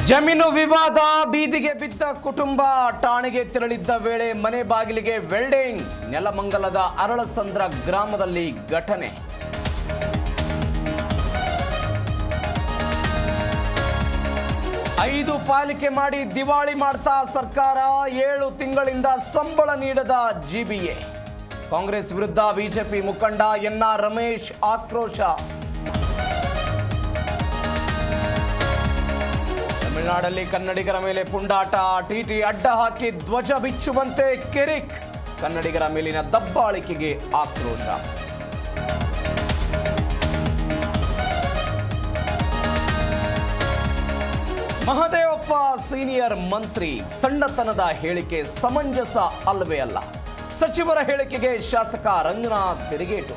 ಜಮೀನು ವಿವಾದ, ಬೀದಿಗೆ ಬಿದ್ದ ಕುಟುಂಬ. ಠಾಣೆಗೆ ತೆರಳಿದ್ದ ವೇಳೆ ಮನೆ ಬಾಗಿಲಿಗೆ ವೆಲ್ಡಿಂಗ್. ನೆಲಮಂಗಲದ ಅರಳಸಂದ್ರ ಗ್ರಾಮದಲ್ಲಿ ಘಟನೆ. ಐದು ಪಾಲಿಕೆ ಮಾಡಿ ದಿವಾಳಿ ಮಾಡ್ತಾ ಸರ್ಕಾರ. 7 ತಿಂಗಳಿಂದ ಸಂಬಳ ನೀಡದ ಜಿಬಿಎ. ಕಾಂಗ್ರೆಸ್ ವಿರುದ್ಧ ಬಿಜೆಪಿ ಮುಖಂಡ ಎನ್ಆರ್ ರಮೇಶ್ ಆಕ್ರೋಶ. ತಮಿಳುನಾಡಲ್ಲಿ ಕನ್ನಡಿಗರ ಮೇಲೆ ಪುಂಡಾಟ. ಟಿಟಿ ಅಡ್ಡ ಹಾಕಿ ಧ್ವಜ ಬಿಚ್ಚುವಂತೆ ಕಿರಿಕ್. ಕನ್ನಡಿಗರ ಮೇಲಿನ ದಬ್ಬಾಳಿಕೆಗೆ ಆಕ್ರೋಶ. ಮಹದೇವಪ್ಪ ಸೀನಿಯರ್ ಮಂತ್ರಿ. ಸಣ್ಣತನದ ಹೇಳಿಕೆ ಸಮಂಜಸ ಅಲ್ಲವೇ ಅಲ್ಲ. ಸಚಿವರ ಹೇಳಿಕೆಗೆ ಶಾಸಕ ರಂಗನಾಥ್ ತಿರುಗೇಟು.